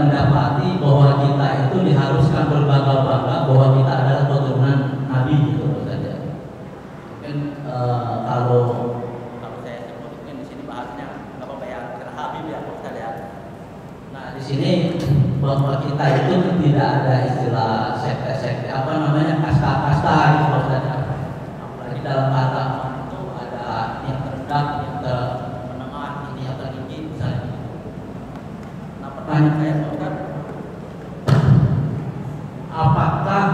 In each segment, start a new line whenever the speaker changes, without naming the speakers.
mendapati bahwa kita itu diharuskan berbangga-bangga bahwa kita adalah keturunan Nabi gitu saja. Mungkin kalau saya sebut mungkin di sini bahasnya nggak apa-apa ya, karena Habib ya Ustaz ya. Nah di sini bahwa kita itu tidak ada istilah sekte-sekte apa namanya kasta-kasta gitu Ustaz ya. Apalagi dalam agama itu ada yang terendah, yang menengah, ini yang tertinggi misalnya. Nah pertanyaan saya Ustaz, apakah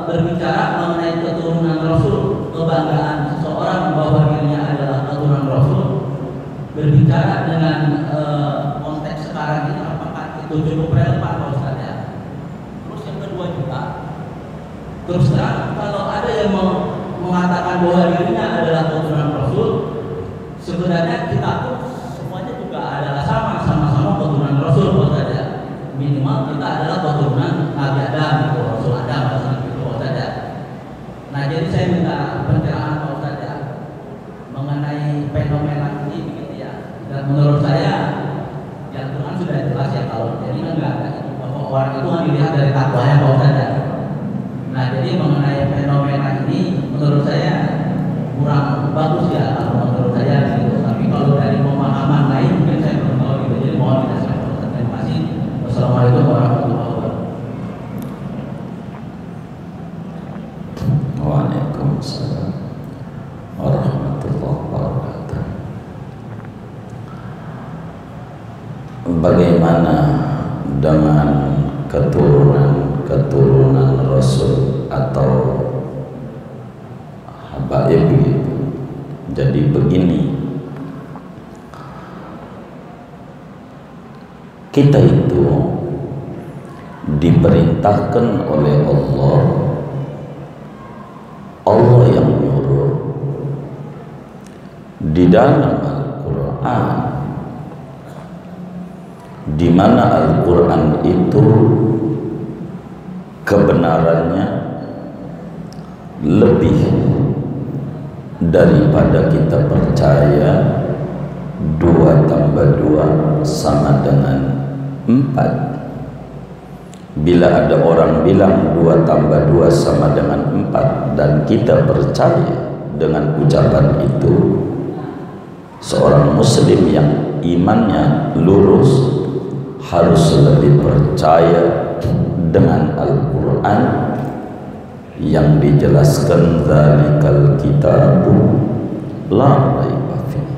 berbicara mengenai keturunan Rasul, kebanggaan seseorang bahwa dirinya adalah keturunan Rasul, berbicara dengan konteks sekarang ini, apakah itu cukup relevan Pak Ustaz ya? Terus yang kedua juga, terus terang kalau ada yang mengatakan bahwa dirinya adalah keturunan Rasul, sebenarnya kita tuh semuanya juga adalah sama-sama keturunan Rasul Pak Ustaz ya. Minimal kita adalah keturunan Nabi Adam, Rasul Adam, gitu Pak Ustaz ya. Nah jadi saya minta pencerahan Pak Ustaz ya mengenai fenomena ini begitu ya. Dan menurut saya yang Tuhan sudah jelas ya, kalau jadi enggak ada bahwa orang itu kan dilihat dari takwanya Pak Ustaz ya. Nah jadi mengenai fenomena ini menurut saya kurang bagus ya kalau menurut saya gitu. Tapi kalau dari pemahaman lain mungkin saya belum tahu gitu. Jadi mohon dijelaskan Pak Ustaz. Terima kasih. Assalamualaikum warahmatullahi wabarakatuh.
Waalaikumsalam warahmatullahi wabarakatuh. Bagaimana dengan keturunan Rasul atau habaib gitu? Jadi begini, kita itu diperintahkan oleh Allah yang nyuruh di dalam Al-Quran, di mana Al-Quran itu kebenarannya lebih daripada kita percaya 2 tambah 2 sama dengan 4. Bila ada orang bilang 2 tambah 2 sama dengan 4 dan kita percaya dengan ucapan itu, seorang muslim yang imannya lurus harus lebih percaya dengan Al-Quran yang dijelaskan dzalikal kitabu la raiba fihi.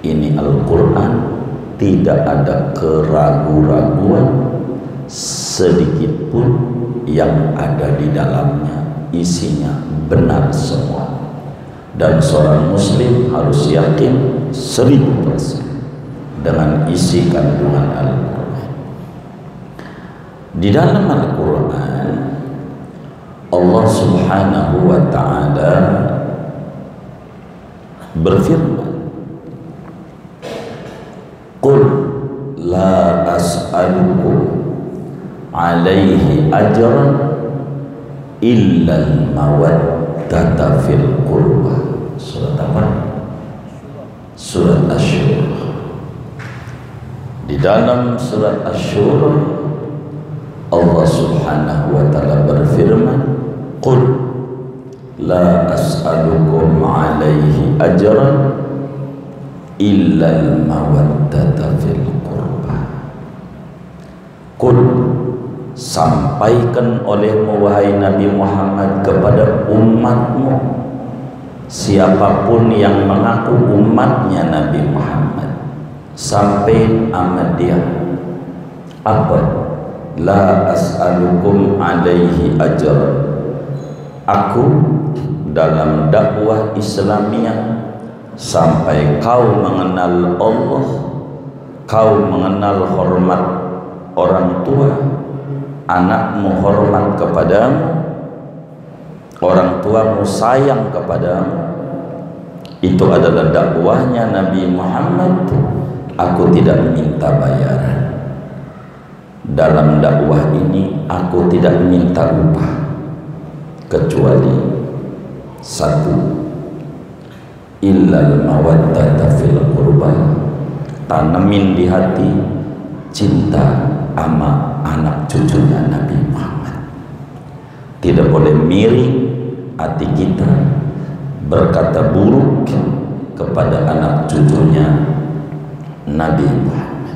Ini Al-Quran tidak ada keraguan-raguan sedikit pun yang ada di dalamnya, isinya benar semua. Dan seorang muslim harus yakin 1000% dengan isi kandungan Al-Quran. Di dalam Al-Quran Allah Subhanahu wa ta'ala berfirman, Qul la as'alukum alaihi ajran illal mawaddata fil qurba. Surat apa? Surat Asy-Syura. Di dalam surat Asy-Syura Allah Subhanahu wa ta'ala berfirman, Qul la as'alukum alaihi ajran illal mawaddata fil qurba. Qul, sampaikan olehmu wahai Nabi Muhammad kepada umatmu, siapapun yang mengaku umatnya Nabi Muhammad, sampai amat dia apa? La as'alukum alaihi ajran. Aku dalam dakwah Islamiyah sampai kau mengenal Allah, kau mengenal hormat orang tua, anakmu hormat kepadamu, orang tuamu sayang kepadamu, itu adalah dakwahnya Nabi Muhammad. Aku tidak minta bayaran. Dalam dakwah ini aku tidak minta upah, kecuali satu, illal mawaddata fil qurba, tanamin di hati cinta sama anak cucunya Nabi Muhammad. Tidak boleh miring hati kita berkata buruk kepada anak cucunya Nabi Muhammad.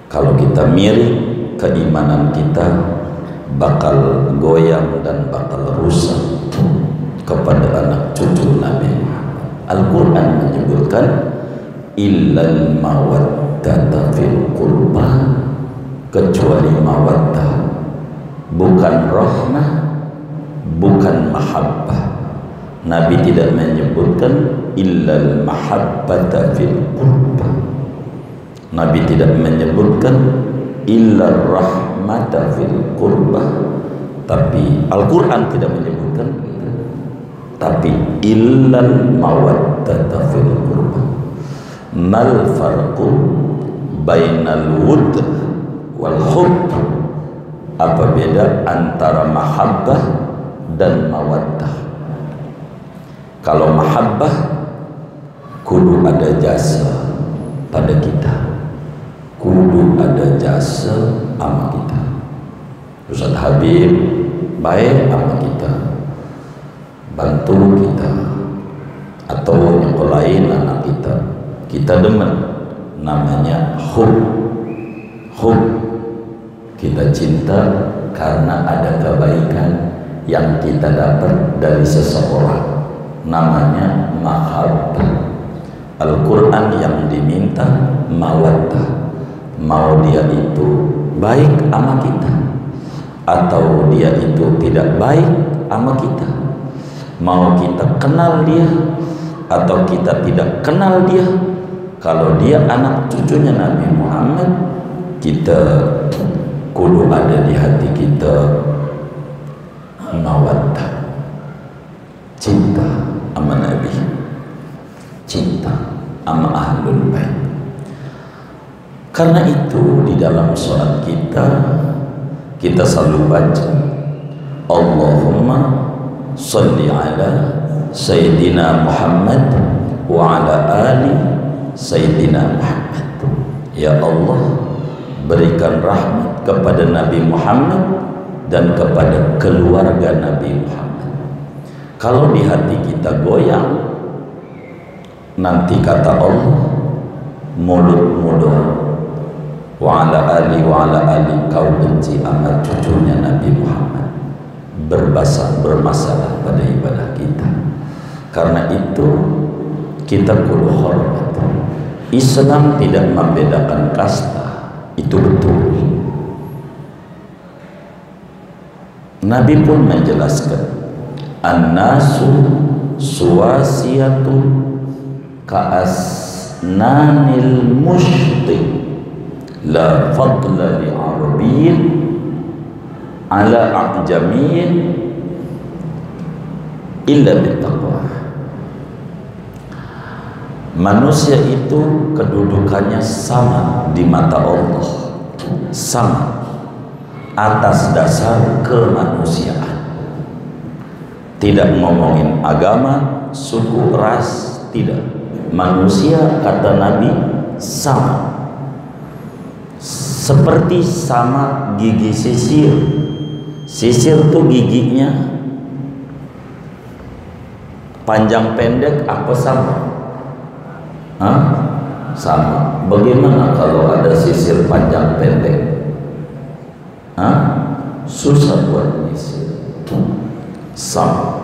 Kalau kita miring, keimanan kita bakal goyang dan bakal rusak kepada anak cucu Nabi Muhammad. Al-Quran menyebutkan illal mawaddata fil qurba, kecuali mawaddah, bukan rahmah, bukan mahabbah. Nabi tidak menyebutkan illal mahabbata fil qurba. Nabi tidak menyebutkan illar rahmata fil qurba, tapi Al-Quran tidak menyebutkan, tapi illal mawaddata fil qurba. Mal farqu bainal wudd wal hubb? Apa beda antara mahabbah dan mawaddah? Kalau mahabbah kudu ada jasa pada kita, kudu ada jasa sama kita. Ustaz Habib baik sama kita, bantu kita, atau yang lain anak kita demen, namanya hub. Kita cinta karena ada kebaikan yang kita dapat dari seseorang, namanya mahabbah. Al-Quran yang diminta mawaddah, mau dia itu baik sama kita atau dia itu tidak baik sama kita, mau kita kenal dia atau kita tidak kenal dia, kalau dia anak cucunya Nabi Muhammad, kita kudu ada di hati kita mawaddah, cinta sama Nabi, cinta sama ahlul bait. Karena itu di dalam sholat kita selalu baca Allahumma salli ala Sayyidina Muhammad wa ala ali Sayyidina Muhammad. Ya Allah, berikan rahmat kepada Nabi Muhammad dan kepada keluarga Nabi Muhammad. Kalau di hati kita goyang, nanti kata Allah, mulut wa ala ali kau benci amat cucunya Nabi Muhammad, bermasalah pada ibadah kita. Karena itu kita kudu hormat. Islam tidak membedakan kasta, itu betul. Nabi pun menjelaskan an-nasu suwasiyatun ka'asnanil mushti la fadla li arabiyyin ala a'jamiyyin illa bittaqwa. Manusia itu kedudukannya sama di mata Allah, sama atas dasar kemanusiaan. Tidak ngomongin agama, suku, ras, tidak. Manusia kata Nabi sama, seperti sama gigi sisir. Sisir tuh giginya panjang pendek apa sama? Sama. Bagaimana kalau ada sisir panjang pendek? Susah buat nyisir. Sama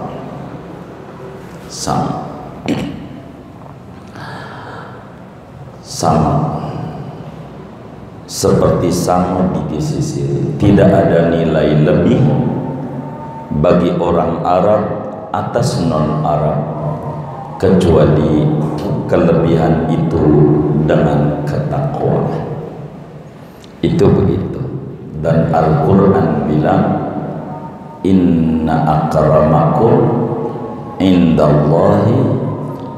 seperti sama gigi sisir. Tidak ada nilai lebih bagi orang Arab atas non Arab, kecuali kelebihan itu dengan ketakwaan. Itu begitu. Dan Al-Quran bilang inna akramakum indallahi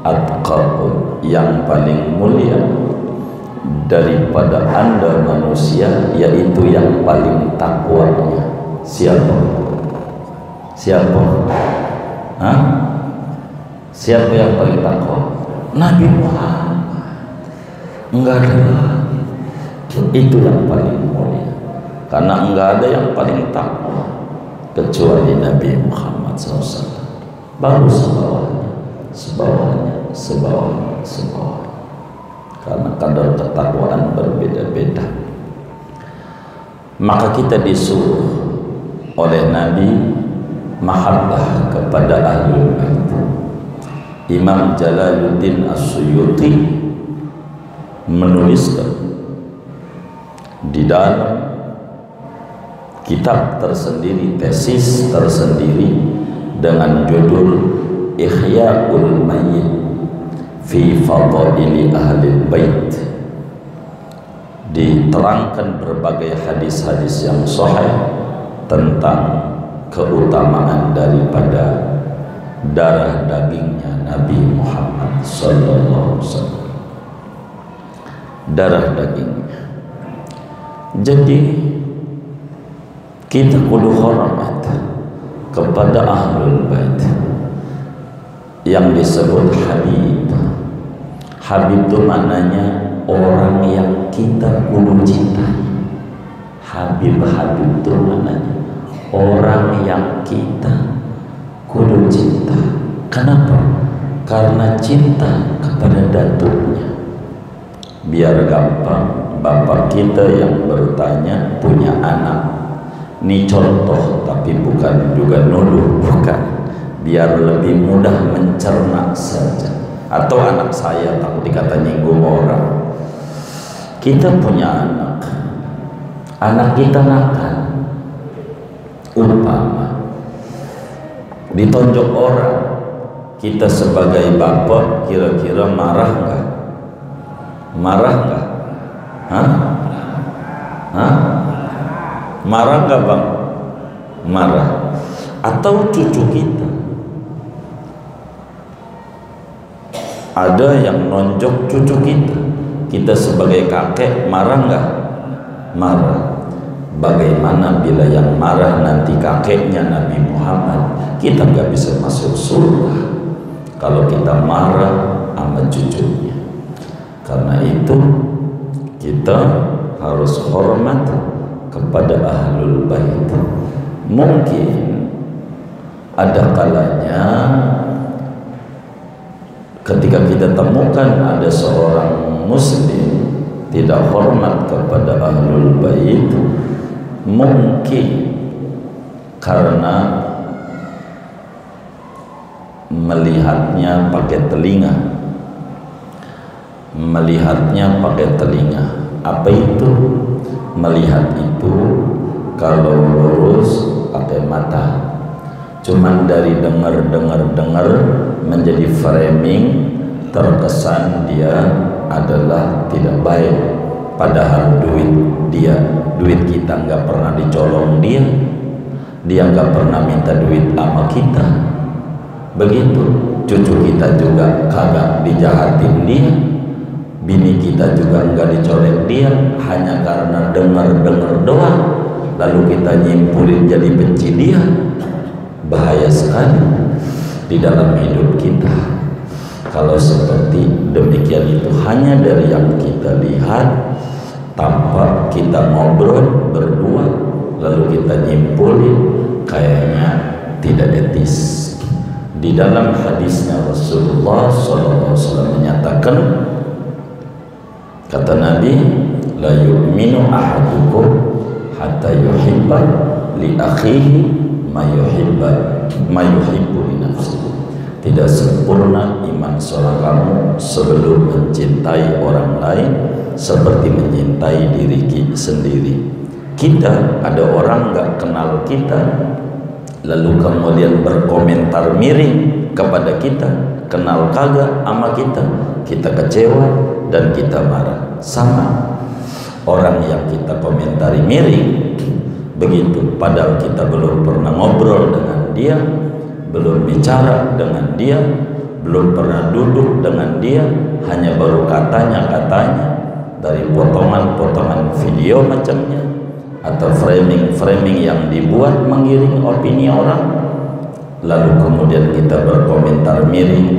atqakum, yang paling mulia daripada anda manusia yaitu yang paling takwanya. Siapa? Siapa yang paling takwa? Nabi Muhammad. Enggak ada lagi. Itu yang paling mulia, karena enggak ada yang paling takwa kecuali Nabi Muhammad SAW. Baru sebawahnya, karena kadar ketakwaan berbeda-beda. Maka kita disuruh oleh Nabi mahabbah kepada ahlul bait. Imam Jalaluddin As-Suyuti menuliskan di dalam kitab tersendiri, tesis tersendiri dengan judul Ihya'ul Mayyit fi Fadaili Ahlil Bait. Diterangkan berbagai hadis-hadis yang sahih tentang keutamaan daripada darah dagingnya Nabi Muhammad sallallahu alaihi wasallam. Darah dagingnya. Jadi kita kudu hormat kepada ahlul bait yang disebut Habib. Habib itu maknanya orang yang kita kudu cintai. Habib itu maknanya orang yang kita kudu cinta. Kenapa? Karena cinta kepada datuknya. Biar gampang, bapak kita yang bertanya punya anak, ini contoh tapi bukan juga nuduh, bukan, biar lebih mudah mencerna saja. Atau anak saya takut dikata nyinggung orang. Kita punya anak kita nakal, umpama ditonjok orang, kita sebagai bapak kira-kira marah nggak? Marah nggak? Hah? Marah nggak bang? Marah. Atau cucu kita ada yang nonjok cucu kita sebagai kakek marah nggak? Marah. Bagaimana bila yang marah nanti kakeknya Nabi Muhammad? Kita nggak bisa masuk surga kalau kita marah sama cucunya. Karena itu kita harus hormat kepada ahlul bait. Mungkin ada kalanya ketika kita temukan ada seorang muslim tidak hormat kepada ahlul bait, mungkin karena melihatnya pakai telinga. Apa itu? Melihat itu kalau lurus pakai mata, cuman dari dengar menjadi framing, terkesan dia adalah tidak baik. Padahal duit kita nggak pernah dicolong dia nggak pernah minta duit sama kita. Begitu cucu kita juga kagak dijahatin dia, bini kita juga nggak dicolek dia, hanya karena dengar doang lalu kita nyimpulin jadi benci dia. Bahaya sekali di dalam hidup kita kalau seperti demikian. Itu hanya dari yang kita lihat, tanpa kita ngobrol berdua lalu kita nyimpulin, kayaknya tidak etis. Di dalam hadisnya Rasulullah SAW menyatakan, kata Nabi, la yu'minu ahadukum hatta yuhibba li akhihi ma yuhibbu li nafsihi. Tidak sempurna iman seorang kamu sebelum mencintai orang lain seperti mencintai diri sendiri. Kita ada orang nggak kenal kita lalu kemudian berkomentar miring kepada kita, kenal kagak sama kita kecewa dan kita marah. Sama orang yang kita komentari miring begitu, padahal kita belum pernah ngobrol dengan dia, belum bicara dengan dia, belum pernah duduk dengan dia, hanya baru katanya dari potongan-potongan video macamnya atau framing yang dibuat mengiring opini orang, lalu kemudian kita berkomentar miring,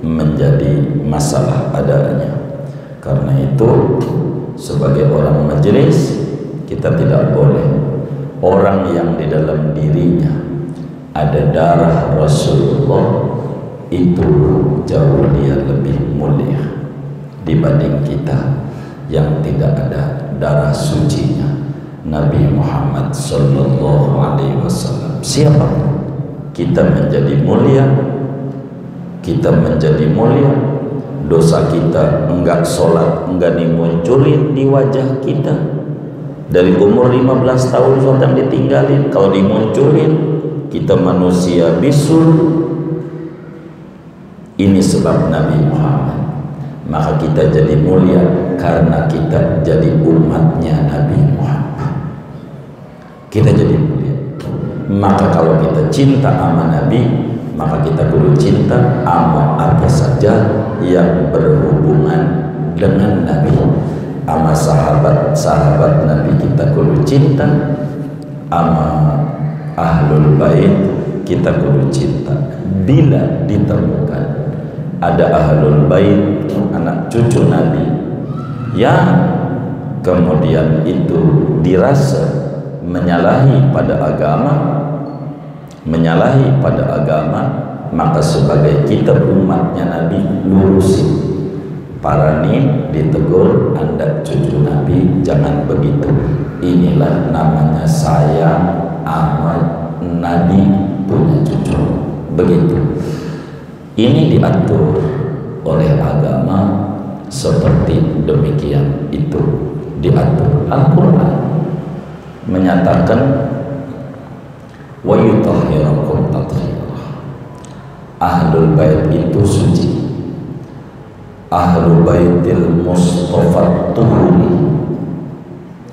menjadi masalah adanya. Karena itu sebagai orang majelis, kita tidak boleh orang yang di dalam dirinya ada darah Rasulullah itu jauh dia lebih mulia dibanding kita yang tidak ada darah sucinya Nabi Muhammad sallallahu alaihi wasallam. Siapa kita menjadi mulia, kita menjadi mulia, dosa kita enggak sholat, enggak dimunculin di wajah kita. Dari umur 15 tahun sholat ditinggalin, kalau dimunculin kita manusia bisul. Ini sebab Nabi Muhammad. Maka kita jadi mulia karena kita jadi umatnya Nabi Muhammad. Kita jadi mulia. Maka kalau kita cinta sama Nabi, maka kita perlu cinta sama apa saja yang berhubungan dengan Nabi. Sama sahabat-sahabat Nabi kita perlu cinta, sama ahlul bait kita perlu cinta. Bila ditemukan ada ahlul bait, anak cucu Nabi, yang kemudian itu dirasa menyalahi pada agama, maka sebagai kita umatnya Nabi lurusin. Para nih ditegur, Anda cucu Nabi, jangan begitu. Inilah namanya sayang amat Nabi punya cucu. Begitu. Ini diatur oleh agama seperti demikian, itu diatur. Al-Quran menyatakan wa yutahhirakum tathira. Ahlul bait itu suci. Ahlul baitil mustafa tuhuri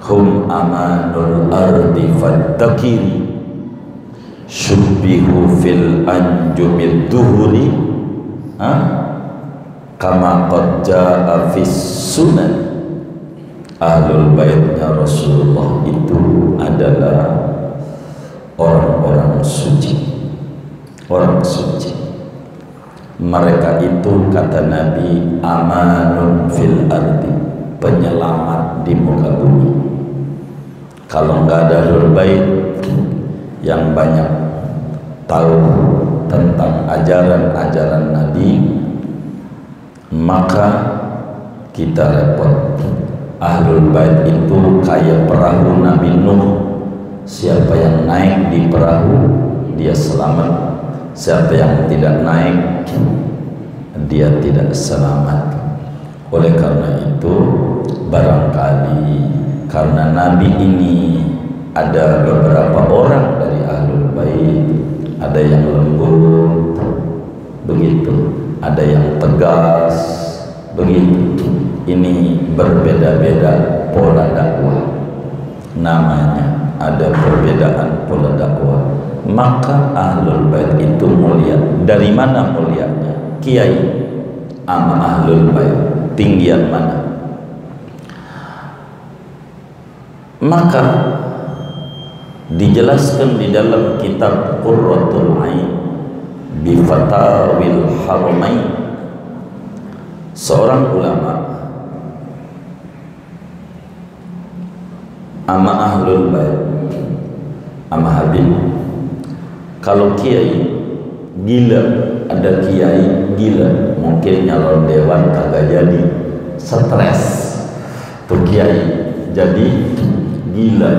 hum amanul ardi faddakiri syubbihu fil anjumid duhuri kama qad jaa fis sunan. Ahlul baitnya Rasulullah itu adalah orang-orang suci, orang suci. Mereka itu kata Nabi amanun fil ardi, penyelamat di muka bumi. Kalau nggak ada ahlul bait yang banyak tahu tentang ajaran-ajaran Nabi, maka kita repot. Ahlul bait itu kayak perahu Nabi Nuh. Siapa yang naik di perahu dia selamat, siapa yang tidak naik dia tidak selamat. Oleh karena itu, barangkali karena Nabi ini ada beberapa orang dari ahlul bait, ada yang lembut begitu, ada yang tegas begitu. Ini berbeda-beda pola dakwah, namanya ada perbedaan pola dakwah. Maka ahlul bait itu mulia. Dari mana mulianya? Kiai sama ahlul bait tinggian mana? Maka dijelaskan di dalam kitab Qurratul Ain bi Fatawil Haramain, seorang ulama ama ahlul bait ama Habib, kalau kiai gila, ada kiai gila mungkin nyalon dewan kagak jadi, stres tuh kiai jadi gila.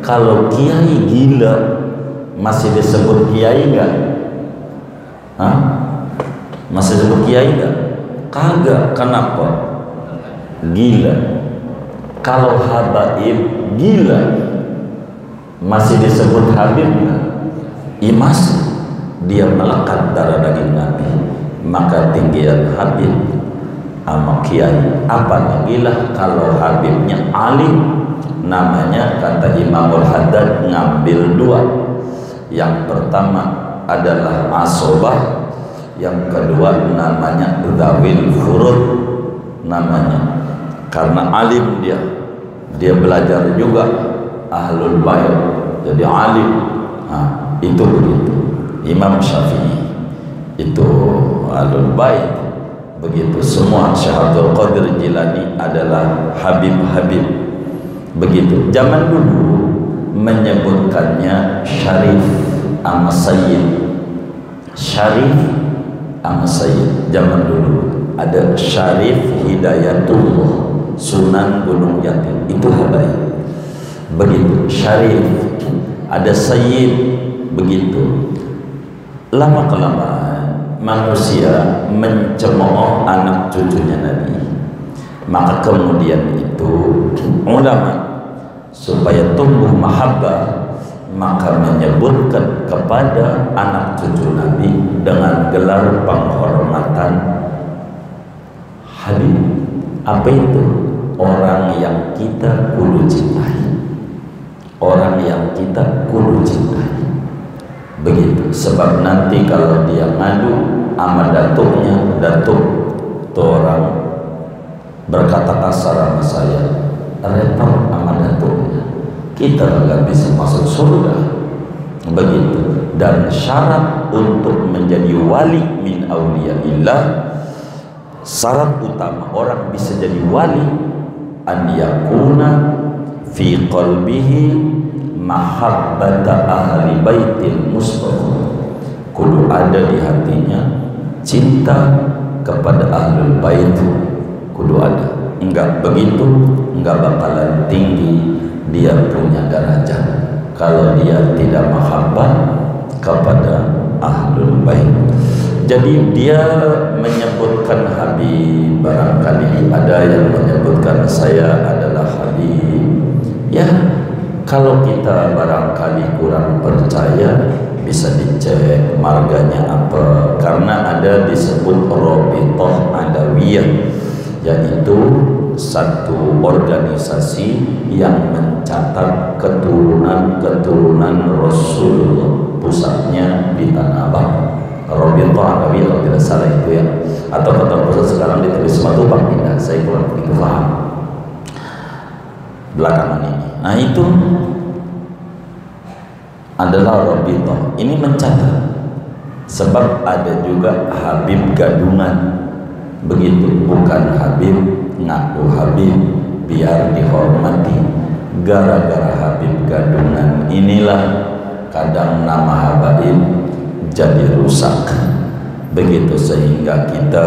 Kalau kiai gila masih disebut kiai enggak? Masih disebut kiai enggak? Kagak. Kenapa? Gila. Kalau habaib gila masih disebut habib enggak? Masih. Dia melekat darah daging Nabi. Maka tinggian habib sama kiai, apalagi lah kalau habibnya alim. Namanya kata Imamul Haddad ngambil dua. Yang pertama adalah asobah, yang kedua namanya dzawil furud namanya, karena alim dia belajar juga ahlul bait jadi alim. Itu begitu. Imam Syafi'i itu ahlul bait, begitu. Semua Syekh Abdul Qadir Jilani adalah Habib-Habib, begitu. Zaman dulu menyebutkannya Syarif ama Sayyid, Syarif ama Sayyid. Zaman dulu ada Syarif Hidayatullah Sunan Gunung Jati, itu Habaib, begitu. Syarif, ada Sayyid, begitu. Lama kelamaan manusia mencemooh anak cucunya Nabi, maka kemudian itu ulama supaya tumbuh mahabbah maka menyebutkan kepada anak cucu Nabi dengan gelar penghormatan Habib. Apa itu? Orang yang kita kudu cintai, orang yang kita kudu cintai, begitu. Sebab nanti kalau dia ngadu sama datuknya, datuk tuh orang berkata kasar sama saya, repot sama datuknya, kita nggak bisa masuk surga, begitu. Dan syarat untuk menjadi wali min auliyaillah, syarat utama orang bisa jadi wali, an yakuna fi qalbihi mahabbata ahli baitil mustafa, kudu ada di hatinya cinta kepada ahlul bait, kudu ada. Enggak begitu, enggak bakalan tinggi dia punya derajat kalau dia tidak mahabbah kepada ahlul bait. Jadi dia menyebutkan Habib, barangkali ada yang menyebutkan saya adalah Habib. Ya, kalau kita barangkali kurang percaya, bisa dicek marganya apa, karena ada disebut Rabithah Adawiyah, yaitu satu organisasi yang mencatat keturunan Rasulullah, pusatnya di Tanah Abang. Rabithah Adawiyah kalau tidak salah itu ya, atau kata pusat sekarang di Tepi Sematubang, tidak, saya kurang begitu paham belakangan ini. Nah itu adalah Rabithah, ini mencatat. Sebab ada juga Habib gadungan, begitu, bukan Habib ngaku Habib biar dihormati. Gara-gara Habib gadungan inilah kadang nama Habaib jadi rusak, begitu, sehingga kita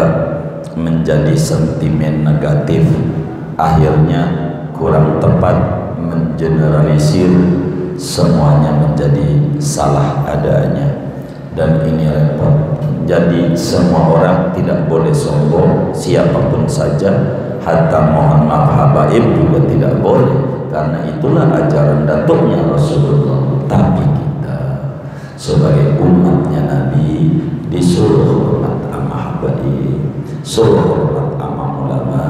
menjadi sentimen negatif, akhirnya kurang tepat mengeneralisir, semuanya menjadi salah adanya, dan ini repot. Jadi semua orang tidak boleh sombong, siapapun saja, hatta mohon maaf habaib juga tidak boleh, karena itulah ajaran datuknya Rasulullah. Tapi kita sebagai umatnya Nabi disuruh hormat sama habaib, suruh hormat sama ulama,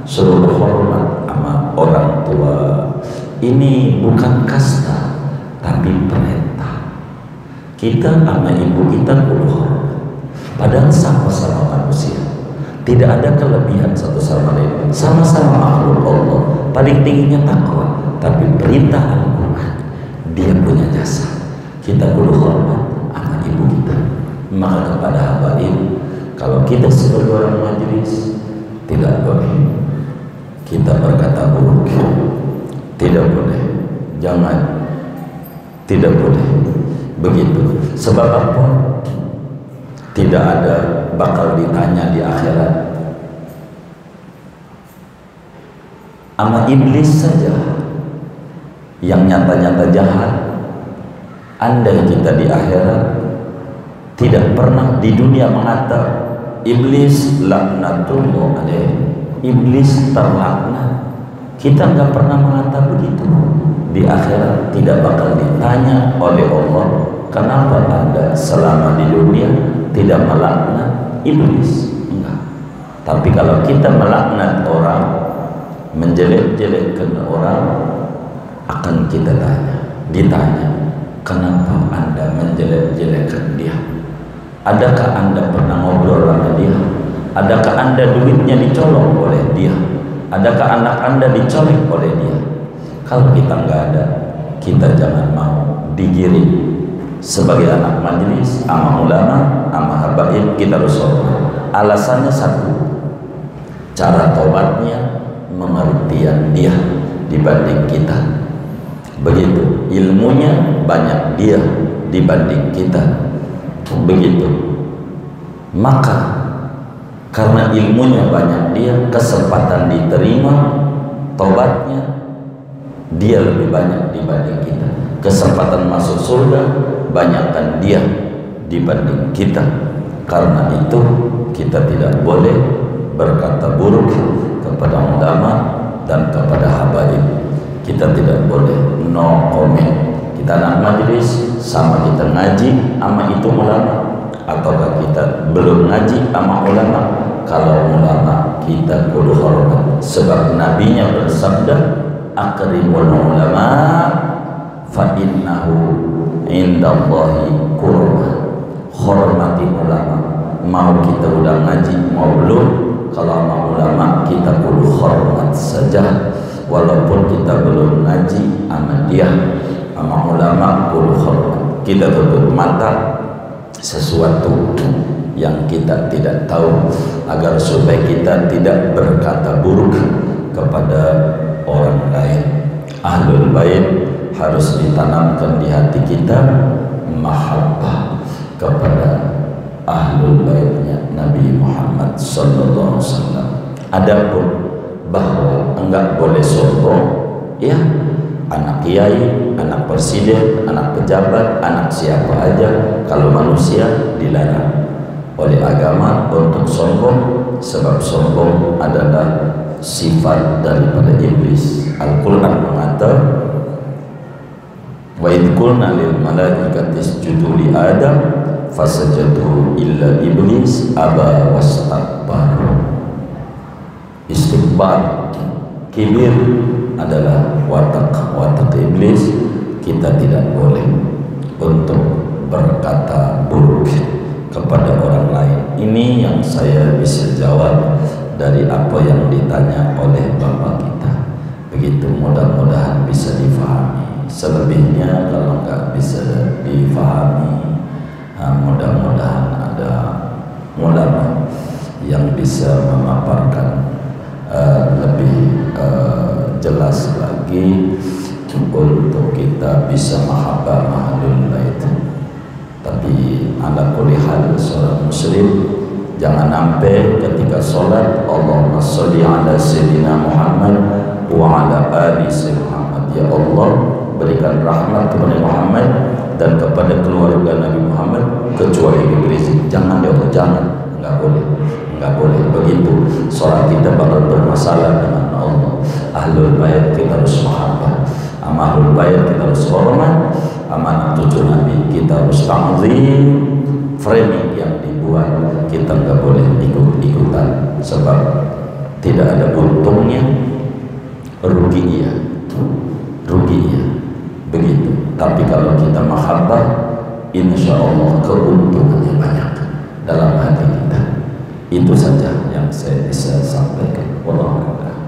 suruh hormat sama orang tua. Ini bukan kasta, tapi perintah. Kita sama ibu kita kudu hormat, padahal sama-sama manusia, tidak ada kelebihan satu sama lain, sama-sama makhluk Allah, paling tingginya takwa. Tapi perintah Al-Quran, dia punya jasa, kita kudu hormat sama ibu kita. Maka kepada habaib, kalau kita sebagai orang majelis tidak boleh kita berkata buruk, tidak boleh, jangan, tidak boleh begitu. Sebab apa? Tidak ada bakal ditanya di akhirat. Sama iblis saja yang nyata-nyata jahat, andai kita di akhirat tidak pernah di dunia mengatakan iblis laknatullah alaih, iblis terlaknat, kita nggak pernah mengatakan begitu. Di akhirat tidak bakal ditanya oleh Allah, kenapa Anda selama di dunia tidak melaknat iblis? Enggak. Tapi kalau kita melaknat orang, menjelek-jelekkan orang, akan kita ditanya, kenapa Anda menjelek-jelekkan dia? Adakah Anda pernah ngobrol sama dia? Adakah Anda duitnya dicolong oleh dia? Adakah anak Anda dicolek oleh dia? Kalau kita nggak ada, kita jangan mau digiring sebagai anak majelis, sama ulama, sama habaib, kita harus hormat. Alasannya satu, cara tobatnya, pengertian dia dibanding kita. Begitu, ilmunya banyak dia dibanding kita. Begitu. Maka karena ilmunya banyak dia, kesempatan diterima tobatnya dia lebih banyak dibanding kita. Kesempatan masuk surga banyakkan dia dibanding kita. Karena itu kita tidak boleh berkata buruk kepada ulama dan kepada habaib. Kita tidak boleh no comment. Kita nak majlis sama kita ngaji sama itu ulama, ataukah kita belum ngaji sama ulama? Kalau ulama kita kudu hormat, sebab nabinya bersabda akrimul ulama fa innahu indallahi qurba. Hormati ulama, mau kita udah ngaji mau belum, kalau sama ulama kita kudu hormat saja. Walaupun kita belum ngaji sama dia, sama ulama kudu hormat. Kita tutup mata sesuatu yang kita tidak tahu, agar supaya kita tidak berkata buruk kepada orang lain. Ahlul bait harus ditanamkan di hati kita mahabbah kepada ahlul baitnya Nabi Muhammad sallallahu alaihi wasallam. Adapun bahwa enggak boleh sombong, ya, anak kiai, anak presiden, anak pejabat, anak siapa aja, kalau manusia dilarang oleh agama untuk sombong, sebab sombong adalah sifat daripada iblis. Al-Quran mengatakan, wa idh qulna lil malaikati isjudu li Adam fasajadu illa iblis aba wastakbar. Istikbar, kibir adalah watak iblis. Kita tidak boleh untuk berkata buruk kepada orang lain. Ini yang saya bisa jawab dari apa yang ditanya oleh Bapak kita. Begitu, mudah-mudahan bisa difahami. Selebihnya kalau nggak bisa difahami, mudah-mudahan ada ulama yang bisa memaparkan lebih jelas lagi untuk kita bisa mahabbah ahlul bait. Tapi ala kulli hal, seorang muslim jangan sampai ketika sholat Allahumma sholli ala sayyidina Muhammad wa ala ali sayyidina Muhammad, ya Allah berikan rahmat kepada Muhammad dan kepada keluarga Nabi Muhammad kecuali iblis. Jangan, ya Allah, jangan, enggak boleh, enggak boleh begitu. Sholat kita bakal bermasalah dengan Allah. Ahlul bait kita harus mahabbah, ahlul bait kita harus hormat, amanah cucu Nabi kita harus ta'zim. Framing yang dibuat kita enggak boleh ikut-ikutan, sebab tidak ada untungnya, rugi iya begitu. Tapi kalau kita mahabbah, insya Allah keuntungannya banyak dalam hati kita. Itu saja yang saya bisa sampaikan. Wallahu a'lam.